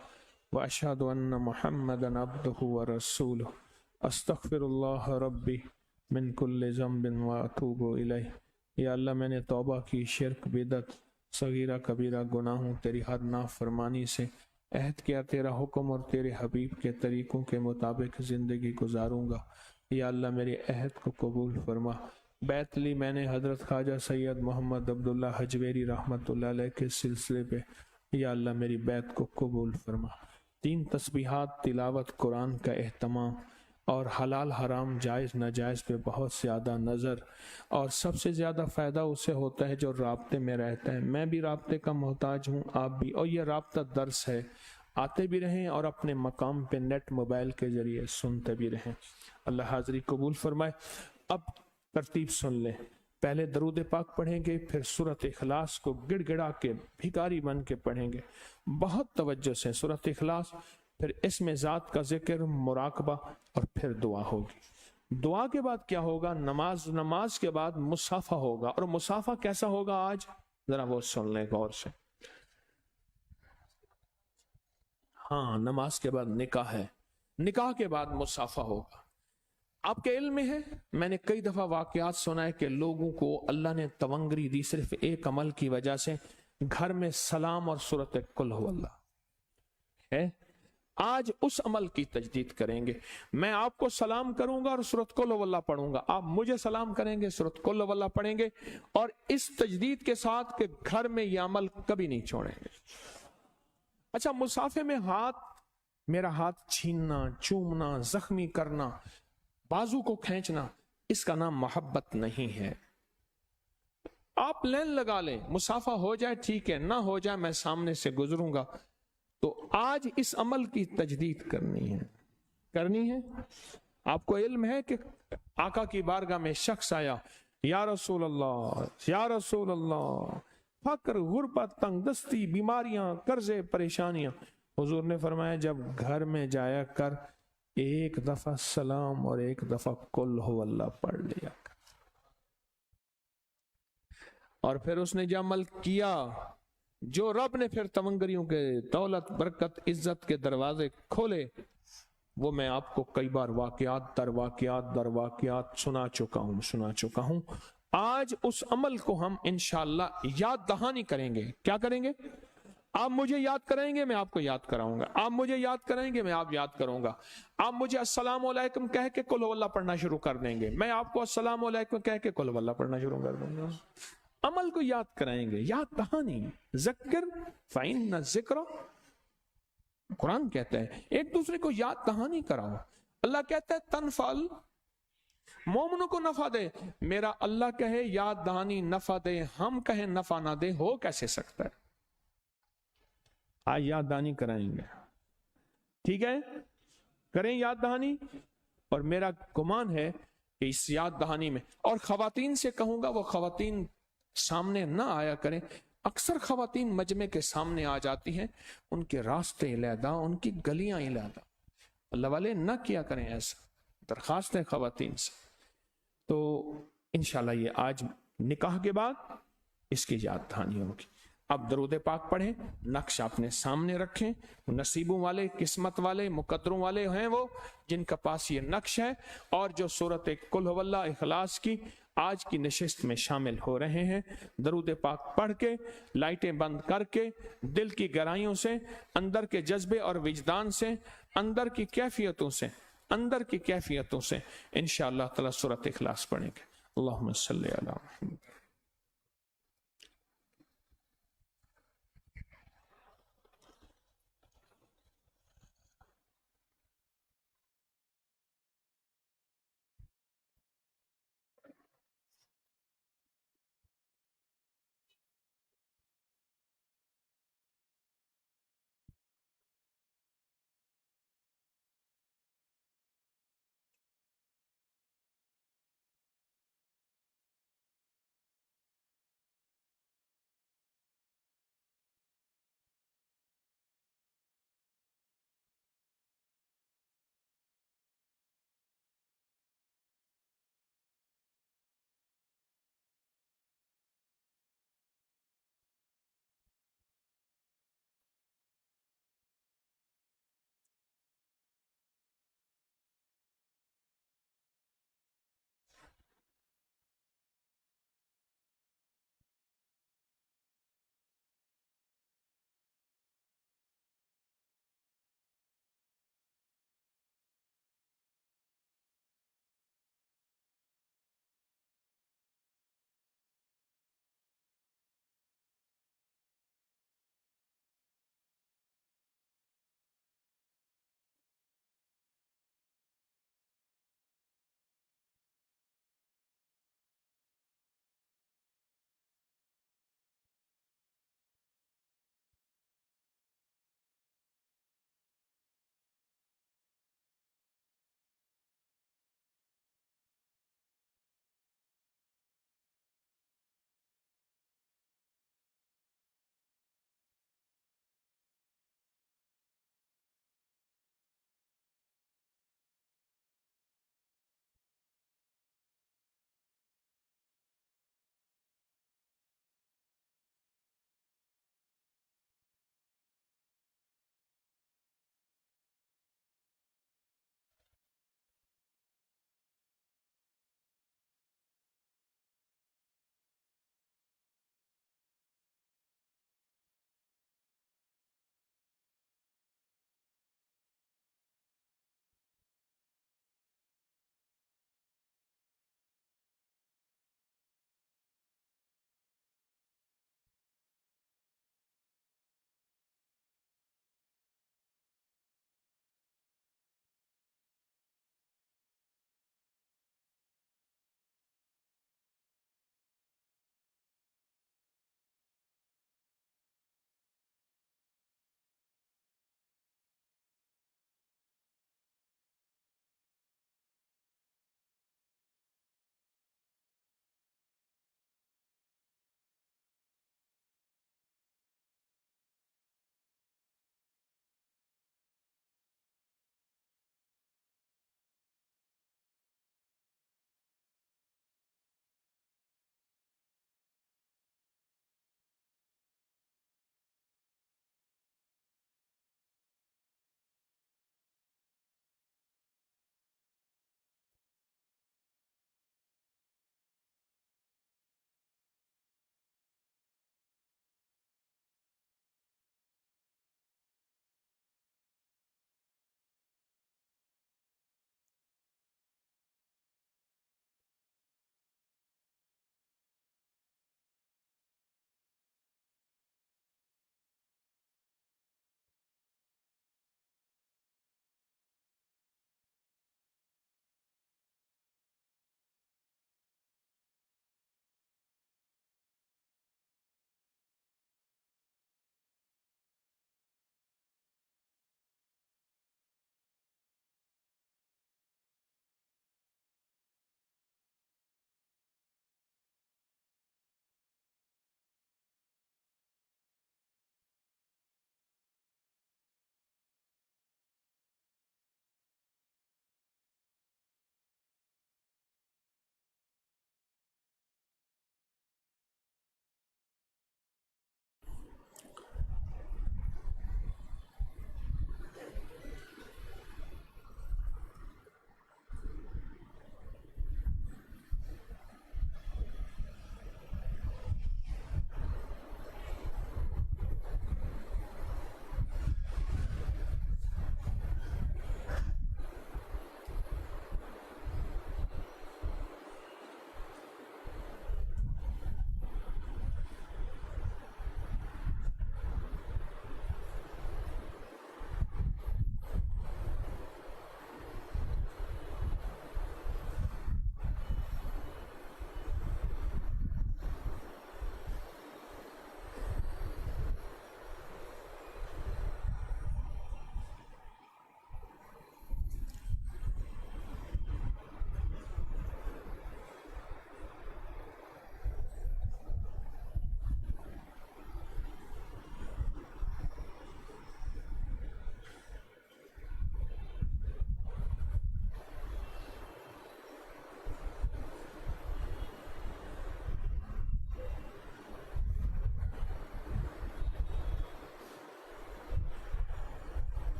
واشہد ان محمدا عبدہ ورسولہ. استغفر اللہ ربی من کل ذنب واتوب الیہ. یا اللہ میں نے توبہ کی شرک، بدعت، صغیرہ کبیرہ گناہوں، تیری ہر نافرمانی سے. عہد کیا تیرا حکم اور تیرے حبیب کے طریقوں کے مطابق زندگی گزاروں گا. یا اللہ میرے عہد کو قبول فرما. بیعت لی میں نے حضرت خواجہ سید محمد عبداللہ حجویری رحمۃ اللہ علیہ کے سلسلے پہ. یا اللہ میری بیعت کو قبول فرما. 3 تسبیحات، تلاوت قرآن کا اہتمام، اور حلال حرام جائز ناجائز پہ بہت زیادہ نظر. اور سب سے زیادہ فائدہ اسے ہوتا ہے جو رابطے میں رہتا ہے. میں بھی رابطے کا محتاج ہوں، آپ بھی. اور یہ رابطہ درس ہے، آتے بھی رہیں اور اپنے مقام پہ نیٹ موبائل کے ذریعے سنتے بھی رہیں. اللہ حاضری قبول فرمائے. اب ترتیب سن لیں. پہلے درود پاک پڑھیں گے، پھر سورۃ اخلاص کو گڑ گڑا کے بھکاری بن کے پڑھیں گے. بہت توجہ سے سورۃ اخلاص، پھر اس میں ذات کا ذکر، مراقبہ، اور پھر دعا ہوگی. دعا کے بعد کیا ہوگا؟ نماز کے بعد مصافہ ہوگا. اور مصافہ کیسا ہوگا آج؟ ذرا وہ سن لیں غور سے. ہاں، نماز کے بعد نکاح ہے، نکاح کے بعد مصافہ ہوگا. آپ کے علم میں ہے، میں نے کئی دفعہ واقعات سنا ہے کہ لوگوں کو اللہ نے تونگری دی صرف ایک عمل کی وجہ سے. گھر میں سلام اور سورۃ قل ہو اللہ ہے. آج اس عمل کی تجدید کریں گے. میں آپ کو سلام کروں گا اور سورۃ قل ہو اللہ پڑھوں گا. آپ مجھے سلام کریں گے، سورۃ قل ہو اللہ پڑھیں گے. اور اس تجدید کے ساتھ کہ گھر میں یہ عمل کبھی نہیں چھوڑیں گے. اچھا، مصافحے میں میرا ہاتھ چھیننا، چومنا، زخمی کرنا، بازو کو کھینچنا، اس کا نام محبت نہیں ہے. آپ لین لگا لیں, مسافہ ہو جائے ٹھیک ہے, نہ ہو جائے میں سامنے سے گزروں گا. تو آج اس عمل کی تجدید کرنی ہے. آپ کو علم ہے کہ آقا کی بارگاہ میں شخص آیا, یا رسول اللہ, یا رسول اللہ, فقر, غربت, تنگ دستی, بیماریاں, قرضے, پریشانیاں. حضور نے فرمایا جب گھر میں جایا کر ایک دفعہ سلام اور ایک دفعہ قل ہو اللہ پڑھ لیا کر. اور پھر اس نے جو عمل کیا, جو رب نے پھر تمنگریوں کے دولت, برکت, عزت کے دروازے کھولے, وہ میں آپ کو کئی بار واقعات در واقعات سنا چکا ہوں. آج اس عمل کو ہم انشاءاللہ یاد دہانی کریں گے. کیا کریں گے؟ آپ مجھے یاد کریں گے, میں آپ کو یاد کراؤں گا. آپ مجھے یاد کریں گے, میں آپ یاد کروں گا. آپ مجھے السلام علیکم کہہ کے قل اللہ پڑھنا شروع کر دیں گے, میں آپ کو السلام علیکم کہہ کے قل اللہ پڑھنا شروع کر دوں گا. عمل کو یاد کرائیں گے, یاد دہانی. ذکر فإن الذکر, قرآن کہتا ہے ایک دوسرے کو یاد دہانی کراؤ. اللہ کہتا ہے تنفعل, مومنوں کو نفع دے. میرا اللہ کہے یاد دہانی نفع دے, ہم کہیں نفع نہ دے, ہو کیسے سکتا ہے؟ آج یاد دہانی کرائیں گے, ٹھیک ہے, کریں یاد دہانی. اور میرا گمان ہے کہ اس یاد دہانی میں, اور خواتین سے کہوں گا وہ خواتین سامنے نہ آیا کریں. اکثر خواتین مجمع کے سامنے آ جاتی ہیں, ان کے راستے علیحدہ, ان کی گلیاں علیحدہ. اللہ والے نہ کیا کریں ایسا, درخواست ہے خواتین سے. تو انشاءاللہ یہ آج نکاح کے بعد اس کی یاد دہانی ہوگی. اب درود پاک پڑھیں, نقش اپنے سامنے رکھیں. نصیبوں والے, قسمت والے, مقدروں والے ہیں وہ جن کا پاس یہ نقش ہے, اور جو سورت قل هو اللہ اخلاص کی آج کی نشست میں شامل ہو رہے ہیں. درود پاک پڑھ کے, لائٹیں بند کر کے, دل کی گہرائیوں سے, اندر کے جذبے اور وجدان سے, اندر کی کیفیتوں سے انشاءاللہ تعالی سورت اخلاص پڑھیں گے. اللہم صلی علی محمد.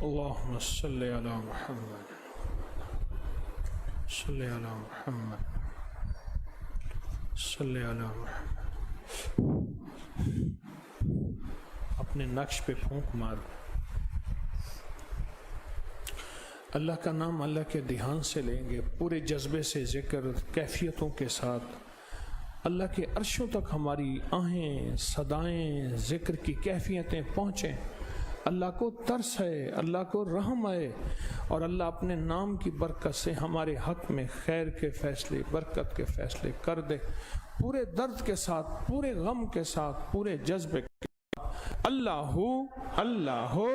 اللهم صل على محمد صل على محمد صل على محمد. اپنے نقش پہ پھونک مار. اللہ کا نام اللہ کے دھیان سے لیں گے, پورے جذبے سے ذکر کیفیتوں کے ساتھ. اللہ کے عرشوں تک ہماری آہیں صدائیں ذکر کی کیفیتیں پہنچیں. اللہ کو ترس ہے, اللہ کو رحم ہے, اور اللہ اپنے نام کی برکت سے ہمارے حق میں خیر کے فیصلے, برکت کے فیصلے کر دے. پورے درد کے ساتھ, پورے غم کے ساتھ, پورے جذبے کے ساتھ. اللہ ہو اللہ ہو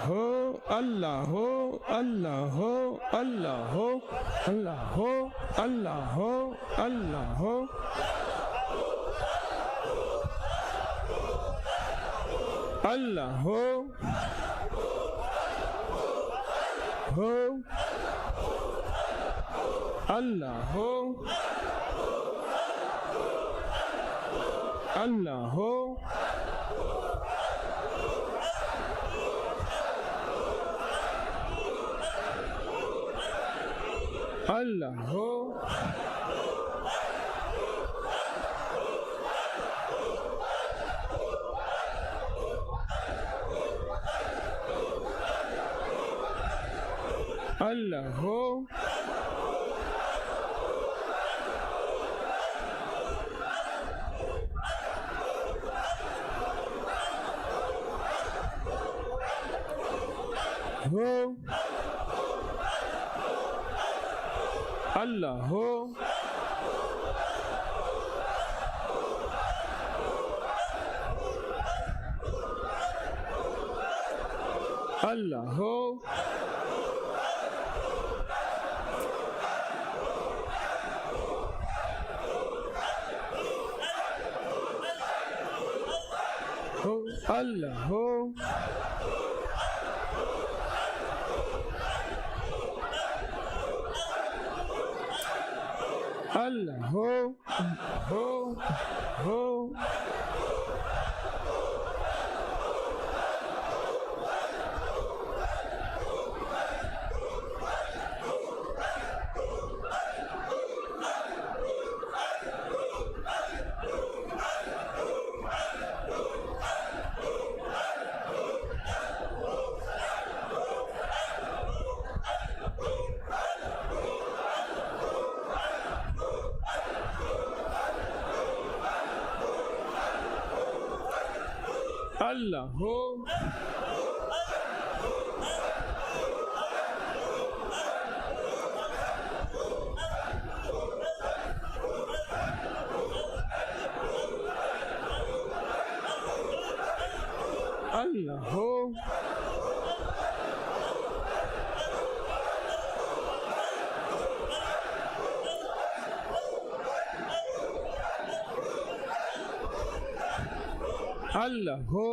ہو اللہ ہو اللہ ہو اللہ ہو اللہ ہو اللہ ہو اللہ ہو اللہ ہو ہو اللہ ہو اللہ ہو اللہ ہو اللہ ہو اللہ ہو اللہ ہو اللہ ہو اللہ ہو ہو ہو اللہ ہو اللہ ہو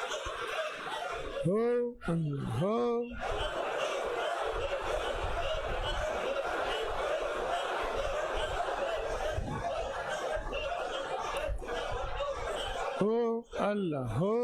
اللہ ہو اللہ ہو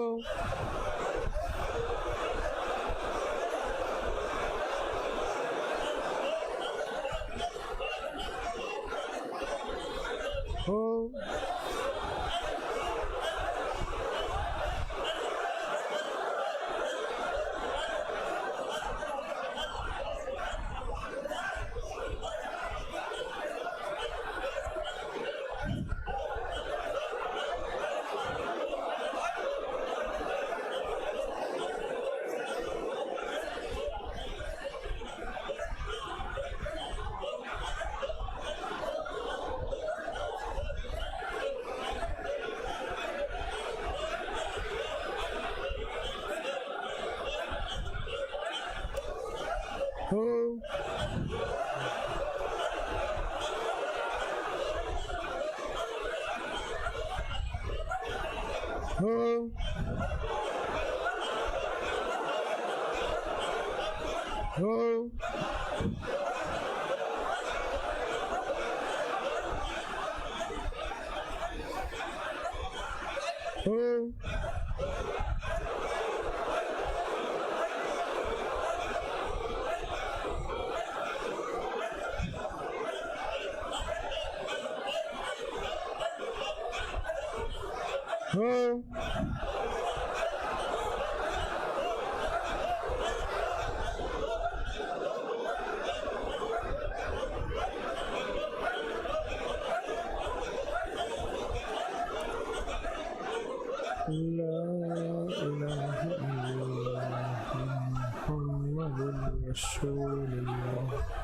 رسول اللہ.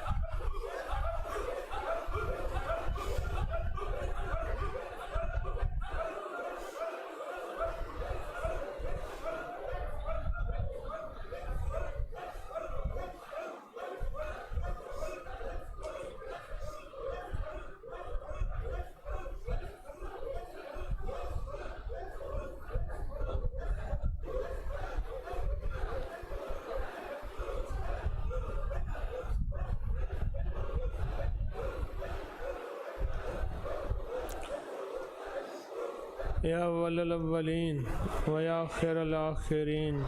یا اول الاولین و یا آخر الاخرین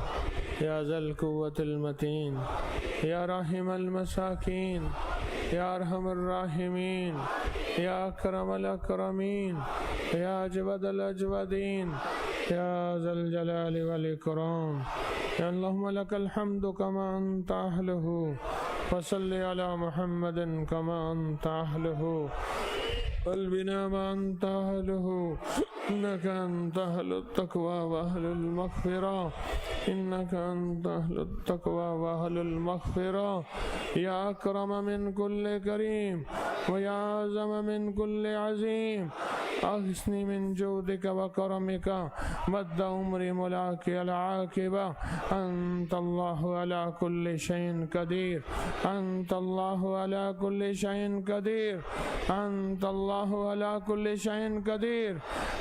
یا ذا القوة المتین یا راحم المساکین یا ارحم الراحمین یا اکرم الاکرمین یا اجود الاجودین یا ذا الجلال والاکرام یا اللہم لک الحمد کما انت اہلہ فصل علی محمد کما انت اہلہ قلبنا ما انت اہلہ انك انت اہل التقوى واہل المغفرة انك انت اہل التقوى واہل المغفرة یا اکرم من کل کریم ویا اعظم من کل عظیم اغثنی من جودک وکرمک مد عمر ملاک العاقبہ انت اللہ علی کل شیء قدیر انت اللہ علی کل شیء قدیر انت اللہ علی کل شیء قدیر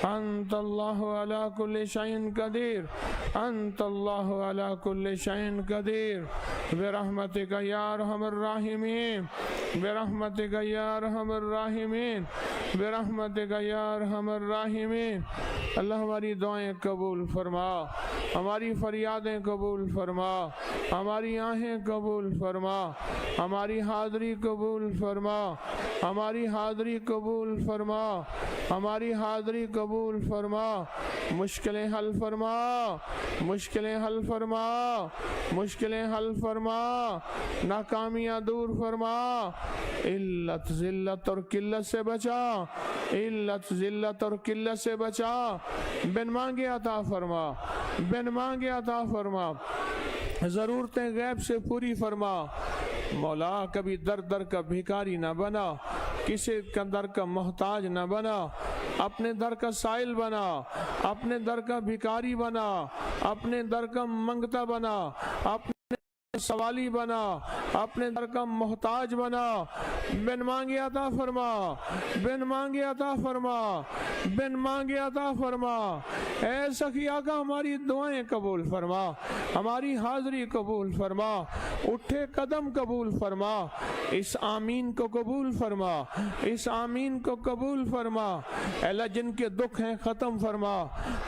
انت اللہ علی کل شیء قدیر انت اللہ علی کل شیء قدیر برحمتک یا ارحم الراحمین برحمتک یا ارحم الراحمین برحمتک یا ارحم الراحمین اللہ ہماری دعائیں قبول فرما ہماری فریادیں قبول فرما ہماری آہیں قبول فرما ہماری حاضری قبول فرما ہماری حاضری قبول فرما ہماری حاضری قبول فرما مشکلیں حل فرما مشکلیں حل فرما مشکلیں حل فرما ناکامیاں دور فرما علت ذلت اور قلت سے بچا علت ذلت اور قلت سے بچا بن مانگے عطا فرما بن مانگے عطا فرما ضرورتیں غیب سے پوری فرما مولا کبھی در در کا بھیکاری نہ بنا کسی کا در کا محتاج نہ بنا اپنے در کا سائل بنا اپنے در کا بھیکاری بنا اپنے در کا منگتا بنا اپنے سوالی بنا اپنے در کا محتاج بنا بن مانگے عطا فرما بن مانگے عطا فرما بن مانگے عطا فرما اے سخی آقا ہماری دعائیں قبول فرما ہماری حاضری قبول فرما اٹھے قدم قبول فرما اس آمین کو قبول فرما اس آمین کو قبول فرما اے اللہ جن کے دکھ ہیں ختم فرما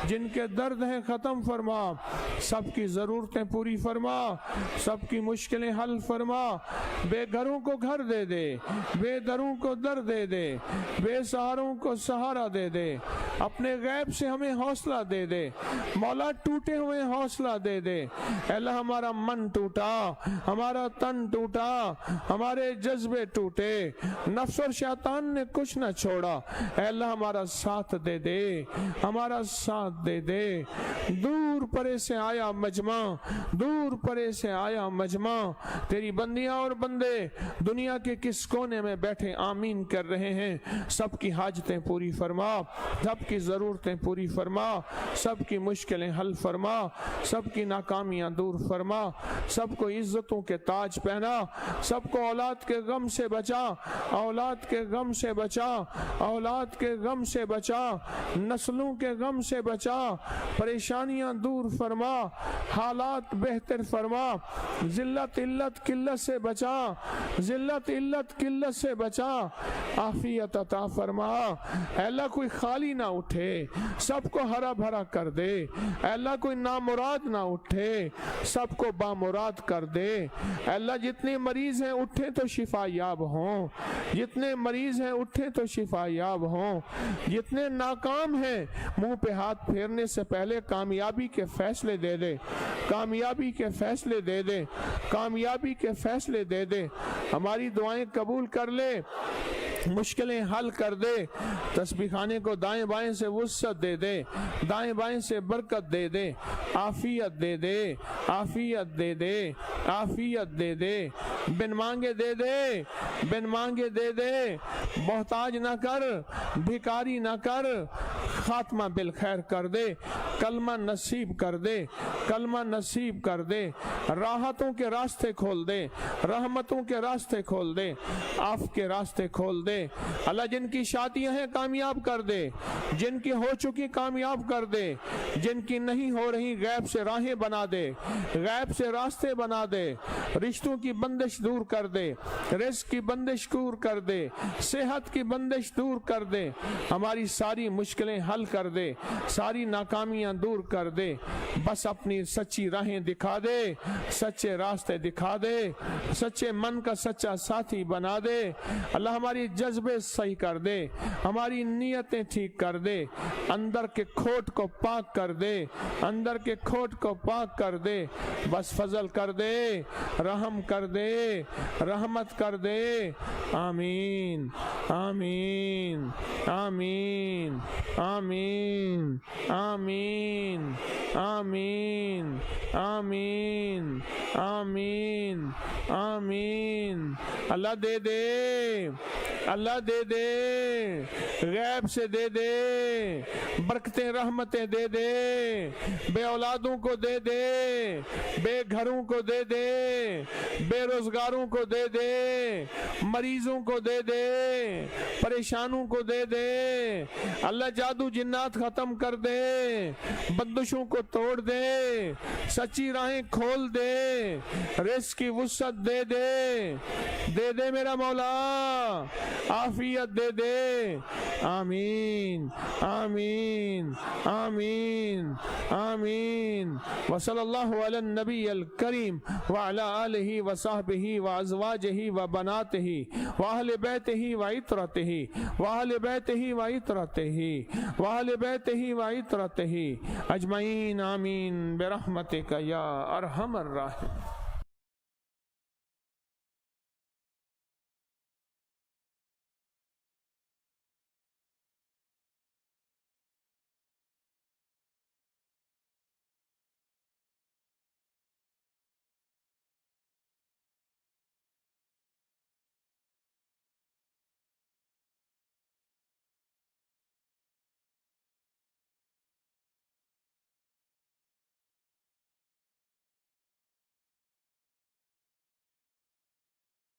جن کے درد ہیں ختم فرما سب کی ضرورتیں پوری فرما سب کی مشکلیں حل فرما بے گھروں کو گھر دے دے بے دروں کو در دے دے بے سہاروں کو سہارا دے دے اپنے غیب سے ہمیں حوصلہ دے دے مولا ٹوٹے ہوئے حوصلہ دے دے اے اللہ ہمارا من ٹوٹا ہمارا تن ٹوٹا ہمارے جذبے ٹوٹے نفس اور شیطان نے کچھ نہ چھوڑا اے اللہ ہمارا ساتھ دے دے ہمارا ساتھ دے دے دور پرے سے آیا مجمع دور پرے سے آیا مجمع تیری بندیاں اور بندے دنیا کے کس کونے میں بیٹھے آمین کر رہے ہیں سب کی حاجتیں پوری فرما سب کی ضرورتیں پوری فرما سب کی مشکلیں حل فرما سب کی ناکامیاں دور فرما سب کو عزتوں کے تاج پہنا سب کو اولاد کے غم سے بچا اولاد کے غم سے بچا اولاد کے غم سے بچا نسلوں کے غم سے بچا پریشانیاں دور فرما حالات بہتر فرما ذلت علت قلت سے بچا ذلت علت قلت سے بچا عافیت عطا فرما اے اللہ کوئی خالی نہ اٹھے سب کو ہرا بھرا کر دے اے اللہ کوئی نامراد نہ اٹھے سب کو بامراد کر دے اے اللہ جتنے مریض ہیں اٹھے تو شفا یاب ہوں جتنے مریض ہیں اٹھے تو شفا یاب ہوں جتنے ناکام ہیں منہ پہ ہاتھ پھیرنے سے پہلے کامیابی کے فیصلے دے دے کامیابی کے فیصلے دے دے کامیابی کے فیصلے دے دے ہماری دعائیں قبول کر لے مشکلیں حل کر دے تسبیح خانے کو دائیں بائیں سے وسعت دے دے دائیں بائیں سے برکت دے دے عافیت دے دے عافیت دے دے عافیت دے دے بن مانگے دے دے بن مانگے دے دے محتاج نہ کر بھکاری نہ کر خاتمہ بالخیر کر دے کلمہ نصیب کر دے کلمہ نصیب کر دے، راحتوں کے راستے کھول دے، رحمتوں کے راستے کھول دے، عفو کے راستے کھول دے۔ اللہ جن کی شادیاں ہیں کامیاب کر دے، جن کی ہو چکی کامیاب کر دے، جن کی نہیں ہو رہی غیب سے راہیں بنا دے، غیب سے راستے بنا دے، رشتوں کی بندش دور کر دے، رزق کی بندش دور کر دے، صحت کی بندش دور کر دے، ہماری ساری مشکلیں حل کر دے، ساری ناکامیاں دور کر دے، بس اپنی سچی راہیں دکھا دے، سچے راستے دکھا دے، سچے من کا سچا ساتھی بنا دے۔ اللہ ہماری جذبے صحیح کر دے، ہماری نیتیں ٹھیک کر دے، اندر کے کھوٹ کو پاک کر دے، اندر کے کھوٹ کو پاک کر دے، بس فضل کر دے، رحم کر دے، رحمت کر دے۔ آمین آمین آمین آمین آمین آمین آمین آمین آمین۔ اللہ دے دے، اللہ دے دے، غیب سے دے دے، برکتیں رحمتیں دے دے، بے اولادوں کو دے دے، بے گھروں کو دے دے، بے روزگاروں کو دے دے، مریضوں کو دے دے، پریشانوں کو دے دے۔ اللہ جادو جنات ختم کر دے، بندشوں کو توڑ دے، سچی راہیں کھول دے، رزق کی وسعت دے دے، دے دے میرا مولا، عافیت دے دے۔ آمین آمین آمین آمین۔ وصلی اللہ علی النبی الکریم وعلی آلہ وصحبہ وازواجہ وبناتہ واہل بیتہ وعطرتہ واہل بیتہ وعطرتہ واہل بیتہ وعطرتہ اجمعین آمین برحمتک یا ارحم الراحمین۔